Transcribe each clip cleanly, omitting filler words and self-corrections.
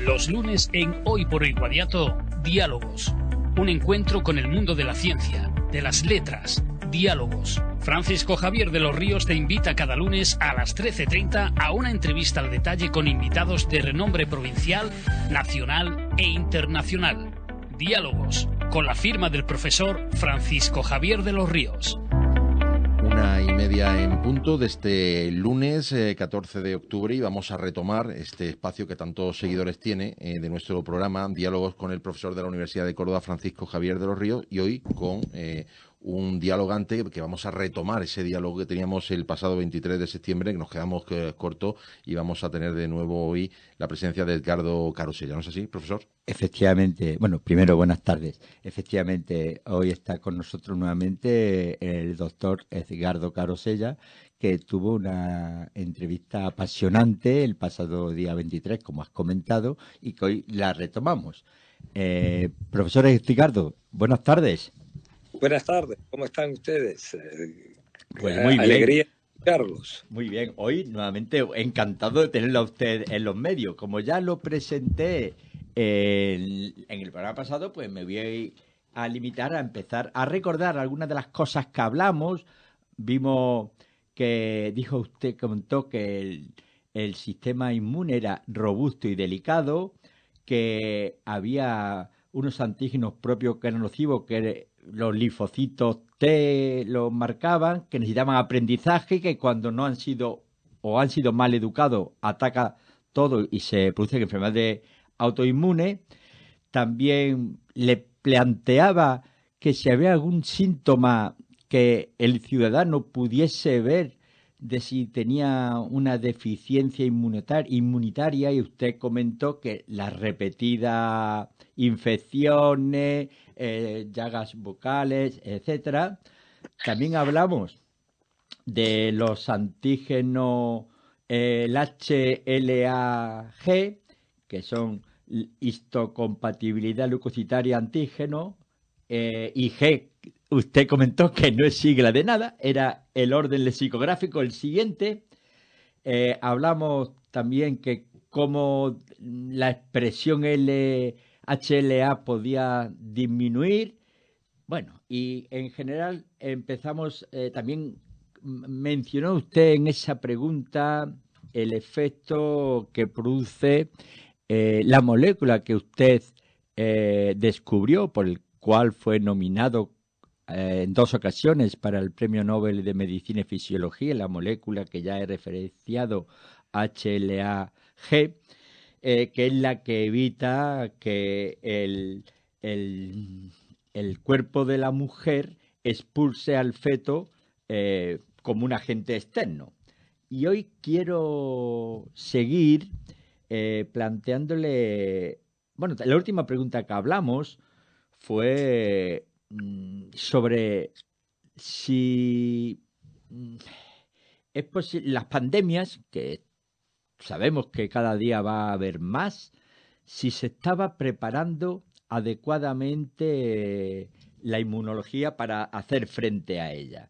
Los lunes en Hoy por el Guadiato, Diálogos. Un encuentro con el mundo de la ciencia, de las letras. Diálogos. Francisco Javier de los Ríos te invita cada lunes a las 13:30 a una entrevista al detalle con invitados de renombre provincial, nacional e internacional. Diálogos, con la firma del profesor Francisco Javier de los Ríos. 1:30 en punto de este lunes 14 de octubre y vamos a retomar este espacio que tantos seguidores tiene de nuestro programa, Diálogos con el profesor de la Universidad de Córdoba, Francisco Javier de los Ríos, y hoy con un dialogante que vamos a retomar ese diálogo que teníamos el pasado 23 de septiembre, que nos quedamos cortos, y vamos a tener de nuevo hoy la presencia de Edgardo Carosella. ¿No es así, profesor? Efectivamente. Bueno, primero, buenas tardes. Efectivamente, hoy está con nosotros nuevamente el doctor Edgardo Carosella, que tuvo una entrevista apasionante el pasado día 23, como has comentado, y que hoy la retomamos. Profesor Edgardo, buenas tardes. Buenas tardes, ¿cómo están ustedes? Pues muy bien. Alegría, Carlos. Muy bien, hoy nuevamente encantado de tenerlo a usted en los medios. Como ya lo presenté en el programa pasado, pues me voy a limitar a empezar a recordar algunas de las cosas que hablamos. Vimos que comentó que el sistema inmune era robusto y delicado, que había unos antígenos propios que eran nocivos, que los linfocitos T los marcaban, que necesitaban aprendizaje, que cuando no han sido o han sido mal educados ataca todo y se producen enfermedades autoinmunes. También le planteaba que si había algún síntoma que el ciudadano pudiese ver de si tenía una deficiencia inmunitaria, y usted comentó que las repetidas infecciones, llagas bucales, etcétera. También hablamos de los antígenos, el HLA-G, que son histocompatibilidad leucocitaria antígeno, y G, usted comentó que no es sigla de nada, era el orden lexicográfico, el siguiente. Hablamos también que cómo la expresión HLA podía disminuir. Bueno, y en general empezamos, también mencionó usted en esa pregunta el efecto que produce la molécula que usted descubrió, por el cual fue nominado en 2 ocasiones para el Premio Nobel de Medicina y Fisiología, la molécula que ya he referenciado, HLA-G, que es la que evita que el cuerpo de la mujer expulse al feto como un agente externo. Y hoy quiero seguir planteándole, bueno, la última pregunta que hablamos fue sobre si es posible las pandemias, que sabemos que cada día va a haber más, si se estaba preparando adecuadamente la inmunología para hacer frente a ella.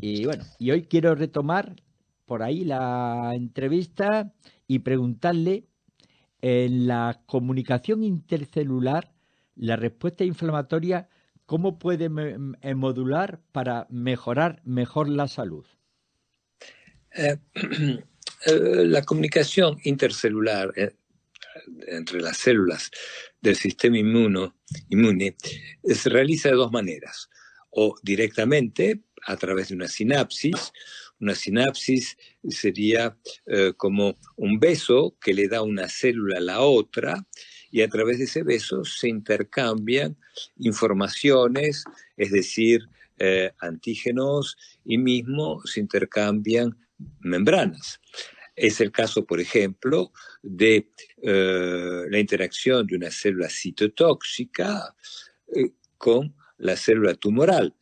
Y bueno, y hoy quiero retomar por ahí la entrevista y preguntarle, en la comunicación intercelular, la respuesta inflamatoria, ¿cómo puede modular para mejorar mejor la salud? La comunicación intercelular entre las células del sistema inmune se realiza de 2 maneras, o directamente a través de una sinapsis. Una sinapsis sería como un beso que le da una célula a la otra, y a través de ese beso se intercambian informaciones, es decir, antígenos, y mismo se intercambian membranas. Es el caso, por ejemplo, de la interacción de una célula citotóxica con la célula tumoral.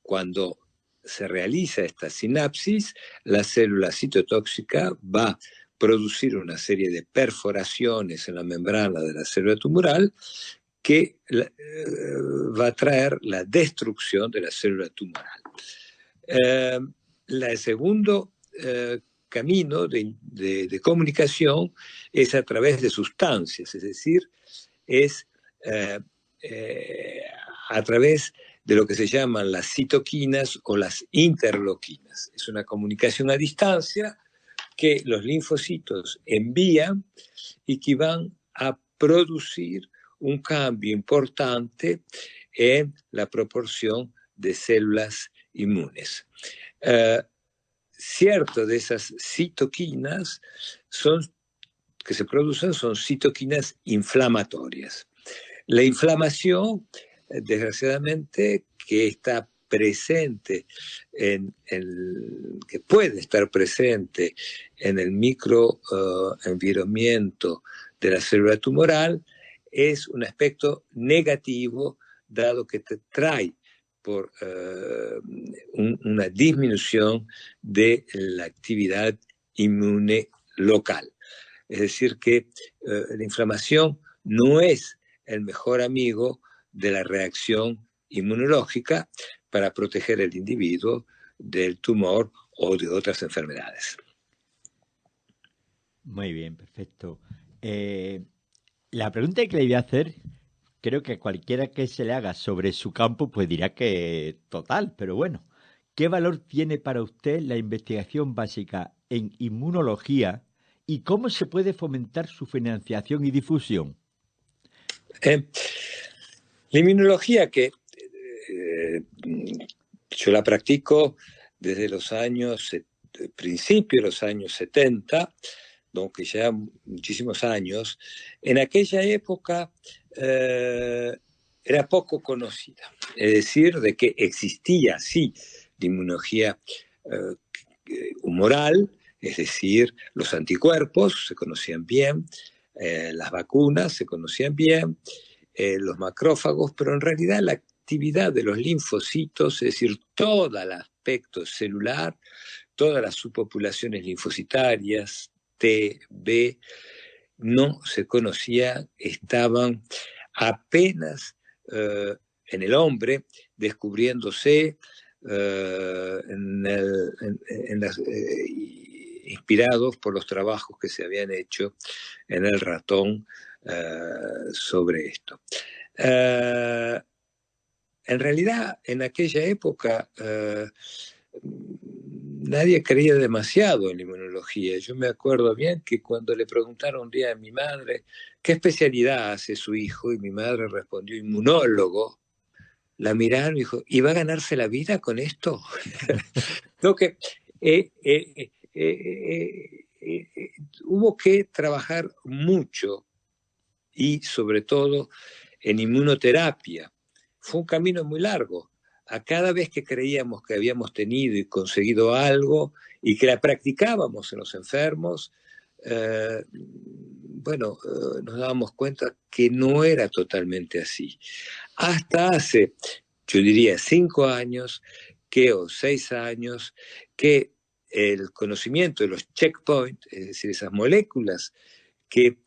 Cuando se realiza esta sinapsis, la célula citotóxica va a producir una serie de perforaciones en la membrana de la célula tumoral que va a traer la destrucción de la célula tumoral. El segundo camino de comunicación es a través de sustancias, es decir, es a través de lo que se llaman las citoquinas o las interleuquinas. Es una comunicación a distancia que los linfocitos envían y que van a producir un cambio importante en la proporción de células inmunes. Cierto de esas citoquinas que se producen son citoquinas inflamatorias. La inflamación, desgraciadamente, que está presente que puede estar presente en el microenvironamiento de la célula tumoral, es un aspecto negativo, dado que te trae por una disminución de la actividad inmune local. Es decir, que la inflamación no es el mejor amigo de la reacción inmunológica para proteger al individuo del tumor o de otras enfermedades. Muy bien, perfecto. La pregunta que le voy a hacer, creo que cualquiera que se le haga sobre su campo, pues dirá que total, pero bueno. ¿Qué valor tiene para usted la investigación básica en inmunología y cómo se puede fomentar su financiación y difusión? La inmunología, que yo la practico desde los principios de los años 70, aunque ya muchísimos años, en aquella época era poco conocida. Es decir, de que existía, sí, la inmunología humoral, es decir, los anticuerpos se conocían bien, las vacunas se conocían bien, los macrófagos, pero en realidad la actividad de los linfocitos, es decir, todo el aspecto celular, todas las subpopulaciones linfocitarias, T, B, no se conocía, estaban apenas en el hombre, descubriéndose inspirados por los trabajos que se habían hecho en el ratón sobre esto. En realidad, en aquella época, nadie creía demasiado en la inmunología. Yo me acuerdo bien que cuando le preguntaron un día a mi madre qué especialidad hace su hijo, y mi madre respondió inmunólogo, la miraron y dijo, ¿y va a ganarse la vida con esto? Lo que hubo que trabajar mucho y sobre todo en inmunoterapia. Fue un camino muy largo. A cada vez que creíamos que habíamos tenido y conseguido algo y que la practicábamos en los enfermos, nos dábamos cuenta que no era totalmente así. Hasta hace, yo diría, 5 años o 6 años, que el conocimiento de los checkpoints, es decir, esas moléculas que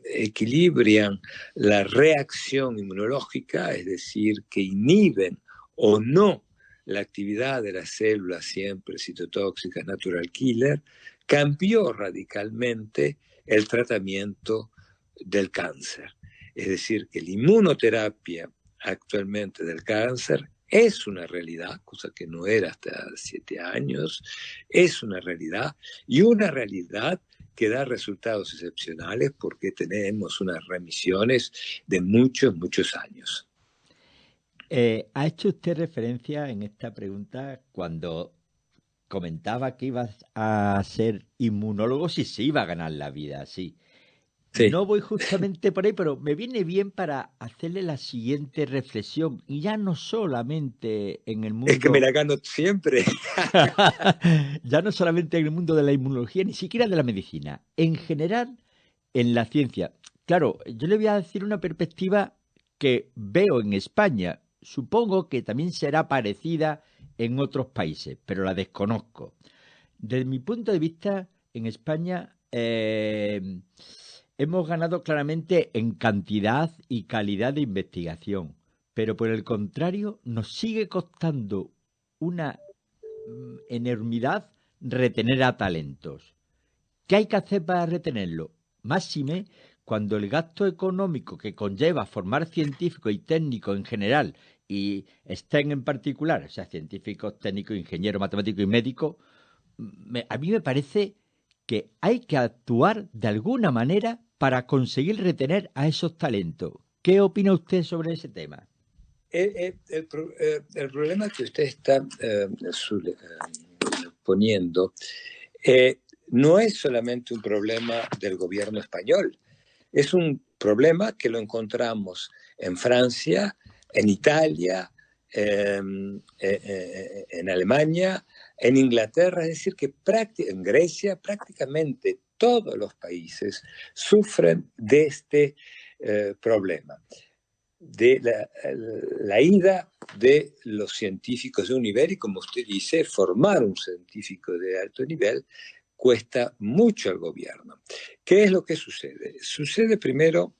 equilibran la reacción inmunológica, es decir, que inhiben o no la actividad de las células siempre citotóxicas natural killer, cambió radicalmente el tratamiento del cáncer. Es decir, que la inmunoterapia actualmente del cáncer es una realidad, cosa que no era hasta 7 años, es una realidad, y una realidad que da resultados excepcionales porque tenemos unas remisiones de muchos, muchos años. Ha hecho usted referencia en esta pregunta cuando comentaba que iba a ser inmunólogo si se iba a ganar la vida, sí. Sí. No voy justamente por ahí, pero me viene bien para hacerle la siguiente reflexión. Y ya no solamente en el mundo... Es que me la gano siempre. Ya no solamente en el mundo de la inmunología, ni siquiera de la medicina. En general, en la ciencia. Claro, yo le voy a decir una perspectiva que veo en España. Supongo que también será parecida en otros países, pero la desconozco. Desde mi punto de vista, en España... hemos ganado claramente en cantidad y calidad de investigación, pero por el contrario nos sigue costando una enormidad retener a talentos. ¿Qué hay que hacer para retenerlo? Máxime cuando el gasto económico que conlleva formar científicos y técnicos en general, y STEM en particular, o sea, científicos, técnicos, ingenieros, matemáticos y médicos, a mí me parece que hay que actuar de alguna manera para conseguir retener a esos talentos. ¿Qué opina usted sobre ese tema? El problema que usted está poniendo no es solamente un problema del gobierno español, es un problema que lo encontramos en Francia, en Italia, en Alemania, en Inglaterra, es decir, que en Grecia prácticamente todos los países sufren de este problema, de la ida de los científicos de un nivel, y como usted dice, formar un científico de alto nivel cuesta mucho al gobierno. ¿Qué es lo que sucede? Sucede primero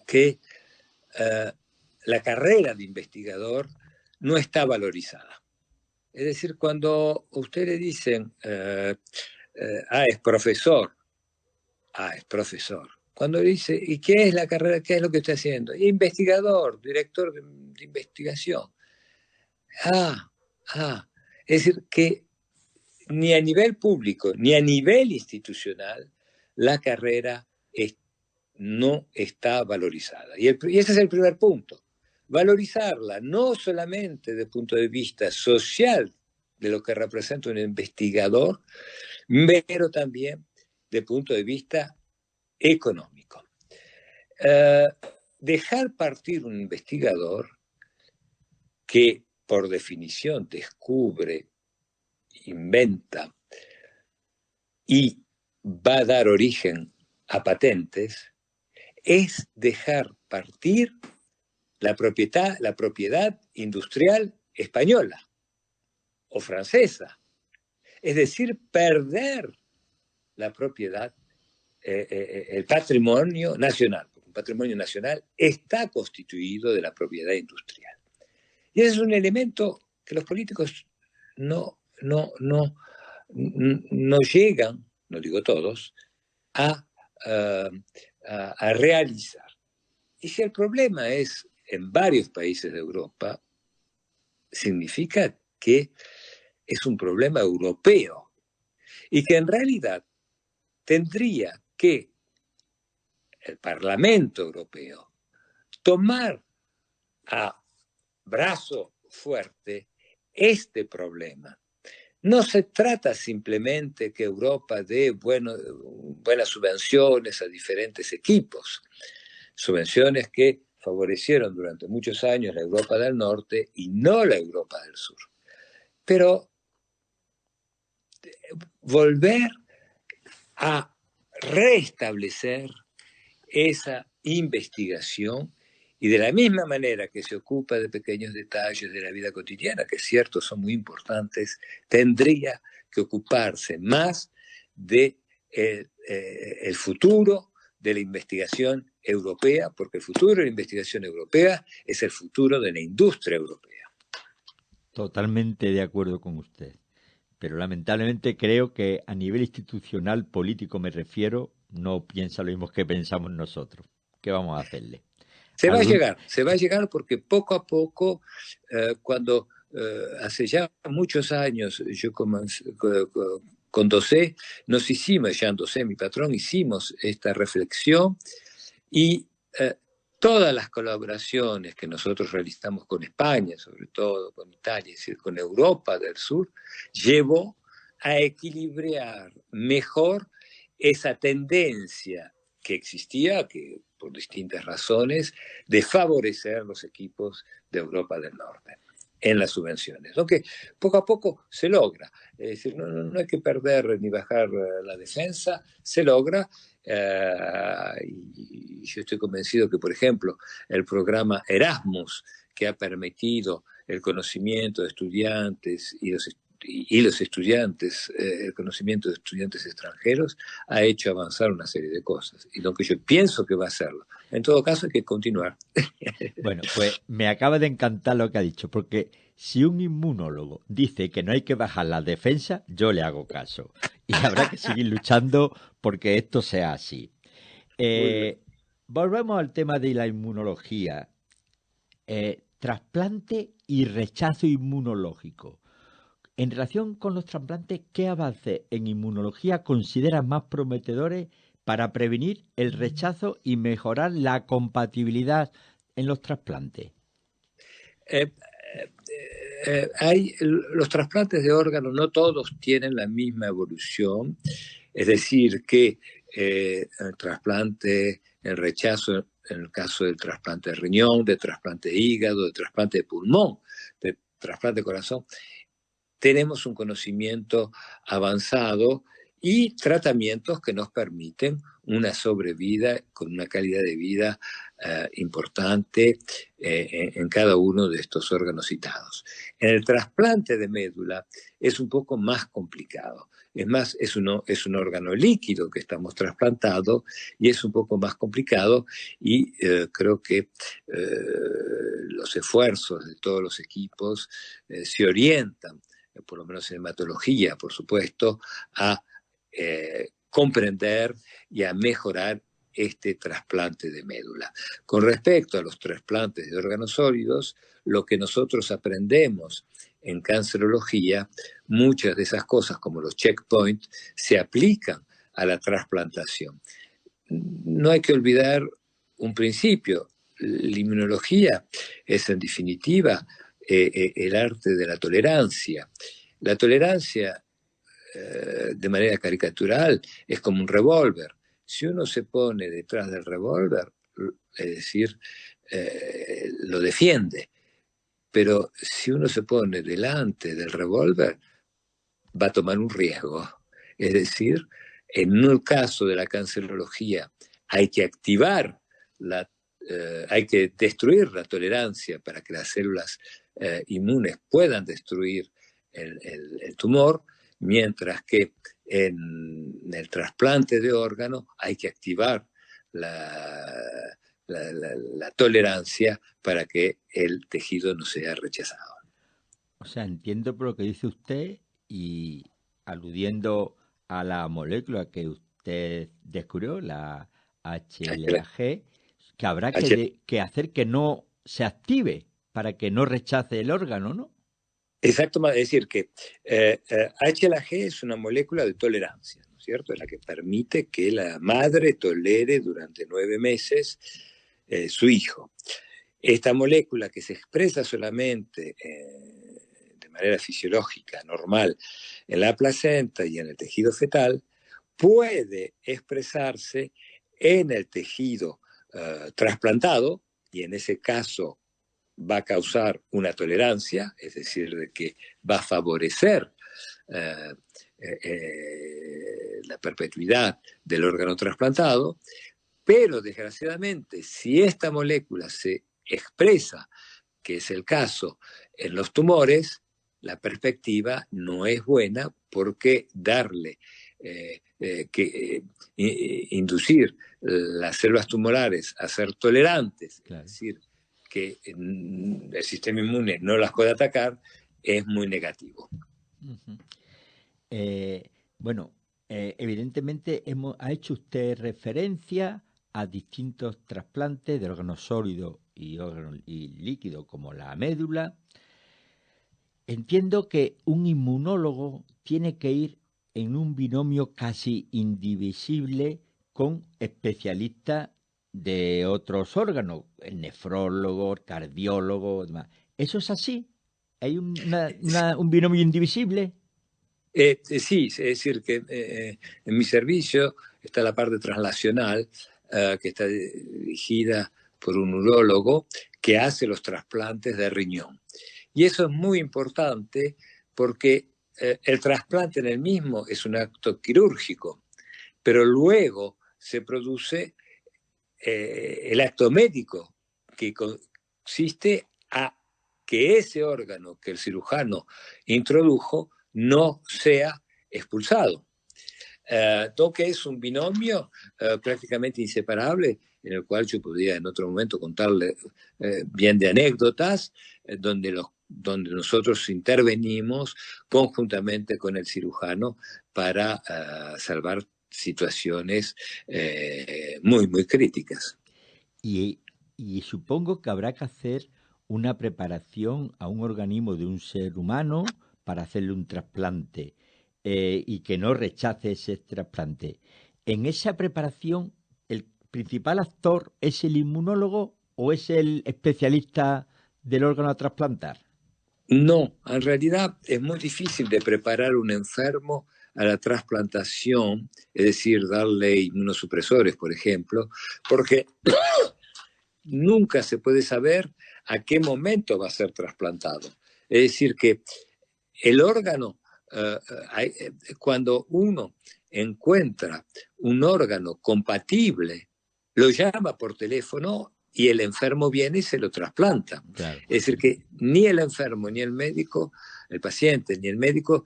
que la carrera de investigador no está valorizada. Es decir, cuando a usted le dicen, es profesor, es profesor. Cuando dice, ¿y qué es la carrera? ¿Qué es lo que está haciendo? Investigador, director de investigación. Es decir, que ni a nivel público ni a nivel institucional la carrera no está valorizada. Y ese es el primer punto. Valorizarla no solamente desde el punto de vista social de lo que representa un investigador, pero también desde el punto de vista económico. Dejar partir un investigador que por definición descubre, inventa y va a dar origen a patentes, es dejar partir la propiedad industrial española o francesa. Es decir, perder la propiedad, el patrimonio nacional. Porque un patrimonio nacional está constituido de la propiedad industrial. Y ese es un elemento que los políticos no llegan, no digo todos, a realizar. Y si el problema es en varios países de Europa, significa que es un problema europeo y que en realidad tendría que el Parlamento Europeo tomar a brazo fuerte este problema. No se trata simplemente que Europa dé buenas subvenciones a diferentes equipos, subvenciones que favorecieron durante muchos años la Europa del Norte y no la Europa del Sur. Pero volver a restablecer esa investigación y de la misma manera que se ocupa de pequeños detalles de la vida cotidiana, que es cierto, son muy importantes, tendría que ocuparse más de el futuro de la investigación europea, porque el futuro de la investigación europea es el futuro de la industria europea. Totalmente de acuerdo con usted. Pero lamentablemente creo que a nivel institucional, político me refiero, no piensa lo mismo que pensamos nosotros. ¿Qué vamos a hacerle? Se va a llegar porque poco a poco, cuando hace ya muchos años yo comencé, con Dosé, nos hicimos, Jean Dosé, mi patrón, hicimos esta reflexión y todas las colaboraciones que nosotros realizamos con España, sobre todo con Italia, es decir, con Europa del Sur, llevó a equilibrar mejor esa tendencia que existía, que por distintas razones, de favorecer los equipos de Europa del Norte en las subvenciones. Aunque poco a poco se logra. Es decir, no hay que perder ni bajar la defensa, se logra. Y yo estoy convencido que, por ejemplo, el programa Erasmus, que ha permitido el conocimiento de estudiantes y los estudiantes, el conocimiento de estudiantes extranjeros, ha hecho avanzar una serie de cosas. Y lo que yo pienso que va a hacerlo. En todo caso, hay que continuar. Bueno, pues me acaba de encantar lo que ha dicho, porque Si un inmunólogo dice que no hay que bajar la defensa, yo le hago caso. Y habrá que seguir luchando porque esto sea así. Volvemos al tema de la inmunología. Trasplante y rechazo inmunológico. En relación con los trasplantes, ¿qué avances en inmunología consideras más prometedores para prevenir el rechazo y mejorar la compatibilidad en los trasplantes? Los trasplantes de órganos no todos tienen la misma evolución, es decir, que el trasplante, el rechazo en el caso del trasplante de riñón, de trasplante de hígado, de trasplante de pulmón, de trasplante de corazón, tenemos un conocimiento avanzado y tratamientos que nos permiten una sobrevida con una calidad de vida importante en cada uno de estos órganos citados. En el trasplante de médula es un poco más complicado. Es más, es un órgano líquido que estamos trasplantando y es un poco más complicado y creo que los esfuerzos de todos los equipos se orientan, por lo menos en hematología, por supuesto, a comprender y a mejorar este trasplante de médula. Con respecto a los trasplantes de órganos sólidos, lo que nosotros aprendemos en cancerología, muchas de esas cosas, como los checkpoints, se aplican a la trasplantación. No hay que olvidar un principio. La inmunología es, en definitiva, el arte de la tolerancia. La tolerancia, de manera caricatural, es como un revólver. Si uno se pone detrás del revólver, es decir, lo defiende. Pero si uno se pone delante del revólver, va a tomar un riesgo. Es decir, en un caso de la cancerología hay que activar hay que destruir la tolerancia para que las células inmunes puedan destruir el tumor, mientras que en el trasplante de órganos hay que activar la tolerancia para que el tejido no sea rechazado. O sea, entiendo por lo que dice usted y aludiendo a la molécula que usted descubrió, la HLA-G, que habrá que hacer que no se active para que no rechace el órgano, ¿no? Exacto, es decir, que HLA-G es una molécula de tolerancia, ¿no es cierto? Es la que permite que la madre tolere durante 9 meses su hijo. Esta molécula, que se expresa solamente de manera fisiológica, normal, en la placenta y en el tejido fetal, puede expresarse en el tejido trasplantado, y en ese caso va a causar una tolerancia, es decir, de que va a favorecer la perpetuidad del órgano trasplantado, pero desgraciadamente, si esta molécula se expresa, que es el caso en los tumores, la perspectiva no es buena, porque inducir las células tumorales a ser tolerantes, claro, es decir, que el sistema inmune no las puede atacar, es muy negativo. Uh-huh. Evidentemente ha hecho usted referencia a distintos trasplantes de órganos sólidos y líquidos, como la médula. Entiendo que un inmunólogo tiene que ir en un binomio casi indivisible con especialistas de otros órganos, el nefrólogo, el cardiólogo, demás. ¿Eso es así? ¿Hay un binomio indivisible? Sí, es decir, que en mi servicio está la parte translacional, que está dirigida por un urólogo que hace los trasplantes de riñón. Y eso es muy importante porque el trasplante en el mismo es un acto quirúrgico, pero luego se produce el acto médico, que consiste a que ese órgano que el cirujano introdujo no sea expulsado. Todo que es un binomio prácticamente inseparable, en el cual yo podría en otro momento contarle bien de anécdotas, donde donde nosotros intervenimos conjuntamente con el cirujano para salvar situaciones muy, muy críticas. Y supongo que habrá que hacer una preparación a un organismo de un ser humano para hacerle un trasplante y que no rechace ese trasplante. En esa preparación, ¿el principal actor es el inmunólogo o es el especialista del órgano a trasplantar? No, en realidad es muy difícil de preparar un enfermo a la trasplantación, es decir, darle inmunosupresores, por ejemplo, porque nunca se puede saber a qué momento va a ser trasplantado. Es decir, que el órgano, cuando uno encuentra un órgano compatible, lo llama por teléfono y el enfermo viene y se lo trasplanta. Claro. Es decir, que ni el enfermo, ni el médico, el paciente, ni el médico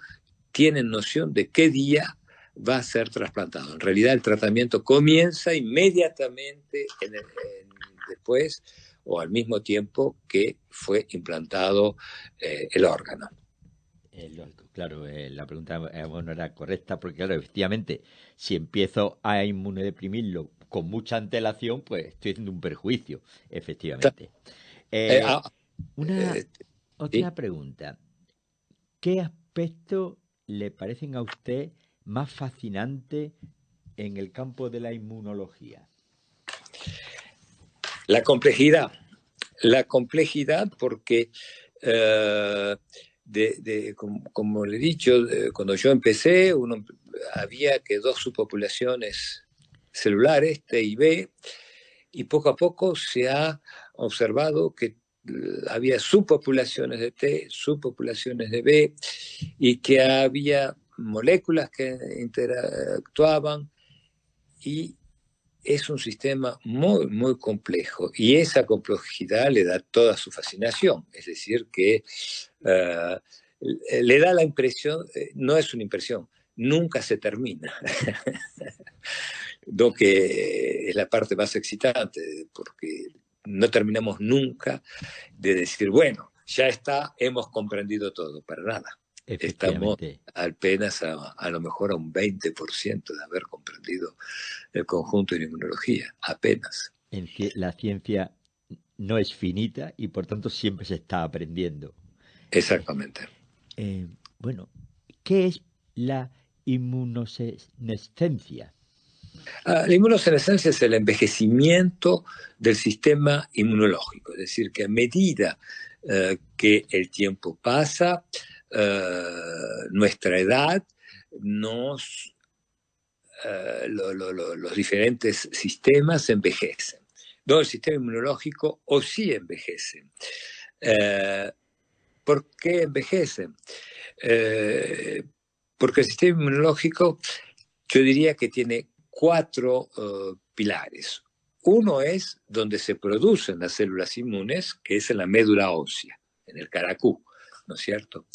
tienen noción de qué día va a ser trasplantado. En realidad el tratamiento comienza inmediatamente después o al mismo tiempo que fue implantado el órgano. Claro, la pregunta bueno, era correcta porque, claro, efectivamente, si empiezo a inmunodeprimirlo con mucha antelación, pues estoy haciendo un perjuicio, efectivamente. Otra ¿sí? pregunta. ¿Qué aspectos le parecen a usted más fascinantes en el campo de la inmunología? La complejidad. La complejidad porque, como le he dicho, cuando yo empecé, había que 2 subpopulaciones celulares, T y B, y poco a poco se ha observado que había subpopulaciones de T, subpopulaciones de B, y que había moléculas que interactuaban, y es un sistema muy, muy complejo, y esa complejidad le da toda su fascinación. Es decir, que le da la impresión, no es una impresión, nunca se termina. Lo que es la parte más excitante, porque no terminamos nunca de decir, bueno, ya está, hemos comprendido todo, para nada. Estamos apenas a lo mejor a un 20% de haber comprendido el conjunto de la inmunología, apenas. La ciencia no es finita y por tanto siempre se está aprendiendo. Exactamente. Bueno, ¿qué es la inmunosenescencia? La inmunosenescencia es el envejecimiento del sistema inmunológico, es decir, que a medida que el tiempo pasa, nuestra edad, los diferentes sistemas envejecen. No, el sistema inmunológico o sí envejece. ¿Por qué envejecen? Porque el sistema inmunológico, yo diría que tiene 4 pilares. Uno es donde se producen las células inmunes, que es en la médula ósea, en el caracú, ¿no es cierto?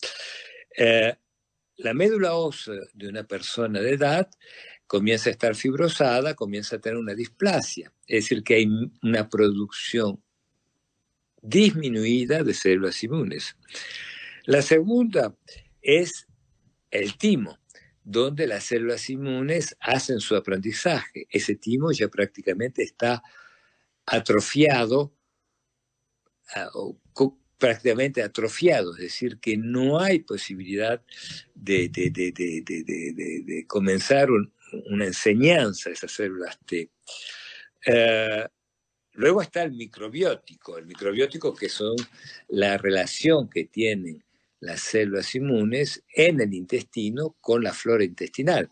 La médula ósea de una persona de edad comienza a estar fibrosada, comienza a tener una displasia, es decir, que hay una producción disminuida de células inmunes. La segunda es el timo, donde las células inmunes hacen su aprendizaje. Ese timo ya prácticamente está atrofiado, prácticamente atrofiado, es decir, que no hay posibilidad de comenzar una enseñanza a esas células T. Luego está el microbiótico que son la relación que tienen las células inmunes en el intestino con la flora intestinal.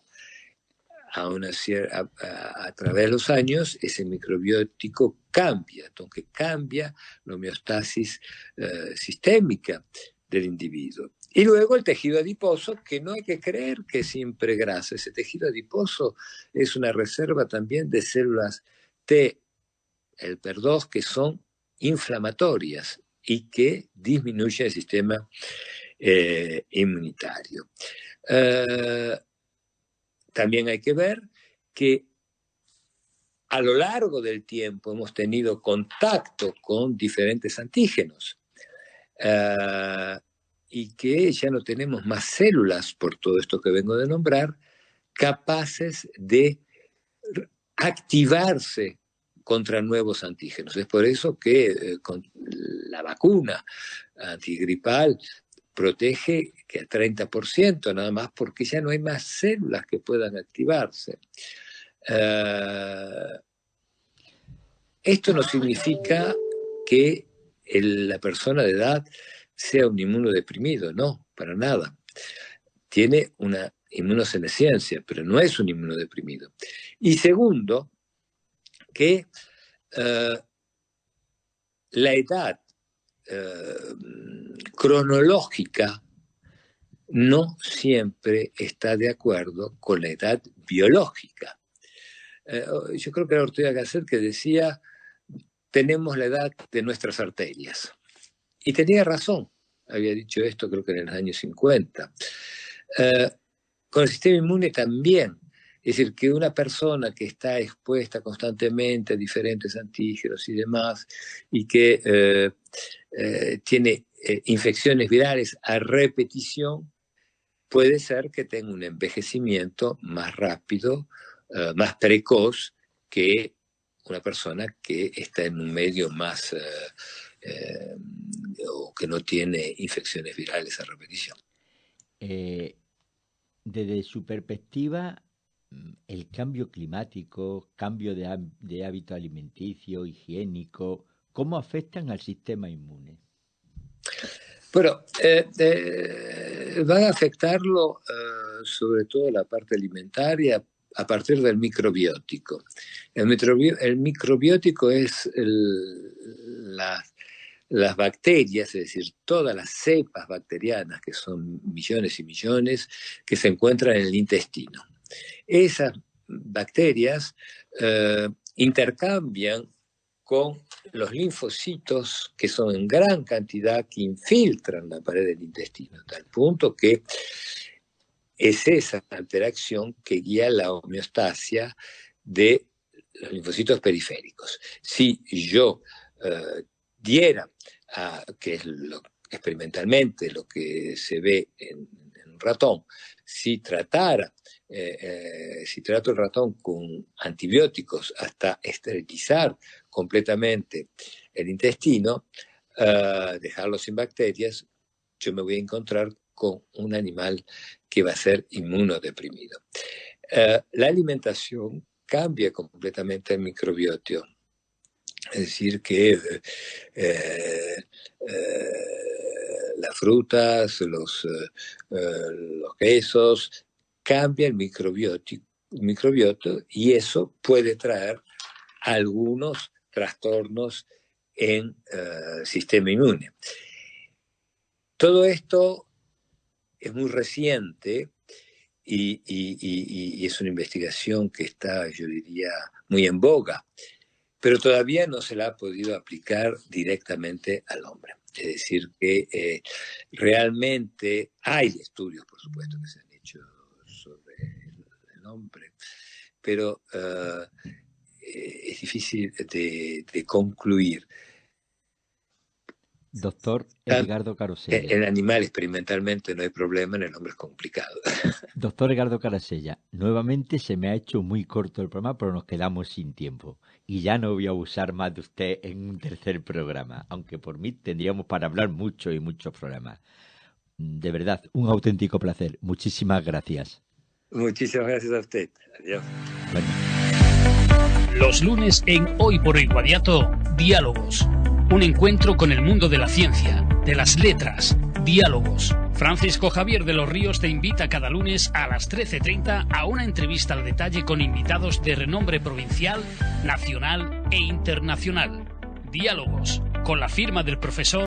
A través de los años, ese microbiótico cambia, aunque cambia la homeostasis sistémica del individuo. Y luego el tejido adiposo, que no hay que creer que es siempre grasa. Ese tejido adiposo es una reserva también de células T, el HER2, que son inflamatorias y que disminuyen el sistema inmunitario. También hay que ver que a lo largo del tiempo hemos tenido contacto con diferentes antígenos. y que ya no tenemos más células, por todo esto que vengo de nombrar, capaces de activarse contra nuevos antígenos. Es por eso que con la vacuna antigripal protege que a 30% nada más, porque ya no hay más células que puedan activarse. Esto no significa que la persona de edad sea un inmunodeprimido, no, para nada. Tiene una inmunosenescencia, pero no es un inmunodeprimido. Y segundo, que la edad cronológica no siempre está de acuerdo con la edad biológica. Yo creo que era Ortega Gasset que decía, tenemos la edad de nuestras arterias. Y tenía razón, había dicho esto creo que en los años 50. Con el sistema inmune también. Es decir, que una persona que está expuesta constantemente a diferentes antígenos y demás, y que tiene infecciones virales a repetición, puede ser que tenga un envejecimiento más rápido, más precoz que una persona que está en un medio más o que no tiene infecciones virales a repetición. Desde su perspectiva, el cambio climático, cambio de hábito alimenticio, higiénico, ¿cómo afectan al sistema inmune? Bueno, van a afectarlo sobre todo la parte alimentaria a partir del microbiótico. El microbiótico es las bacterias, es decir, todas las cepas bacterianas, que son millones y millones, que se encuentran en el intestino. Esas bacterias intercambian con los linfocitos, que son en gran cantidad, que infiltran la pared del intestino, a tal punto que es esa interacción que guía la homeostasia de los linfocitos periféricos. Si yo diera, que es experimentalmente lo que se ve en un ratón, si trato el ratón con antibióticos hasta esterilizar completamente el intestino, dejarlo sin bacterias, yo me voy a encontrar con un animal que va a ser inmunodeprimido. La alimentación cambia completamente el microbiota. Es decir, que las frutas, los quesos, cambia el microbiota y eso puede traer algunos trastornos en el sistema inmune. Todo esto es muy reciente y es una investigación que está, yo diría, muy en boga, pero todavía no se la ha podido aplicar directamente al hombre. Es decir, que realmente hay estudios, por supuesto, que se han hecho sobre el hombre, pero es difícil de concluir. Doctor Edgardo Carosella. En el animal experimentalmente no hay problema, en el hombre es complicado. Doctor Edgardo Carosella, nuevamente se me ha hecho muy corto el programa, pero nos quedamos sin tiempo. Y ya no voy a abusar más de usted en un tercer programa, aunque por mí tendríamos para hablar mucho y muchos programas. De verdad, un auténtico placer. Muchísimas gracias. Muchísimas gracias a usted. Adiós. Bueno. Los lunes en Hoy por Guadiato, Diálogos. Un encuentro con el mundo de la ciencia, de las letras, diálogos. Francisco Javier de los Ríos te invita cada lunes a las 13:30 a una entrevista al detalle con invitados de renombre provincial, nacional e internacional. Diálogos, con la firma del profesor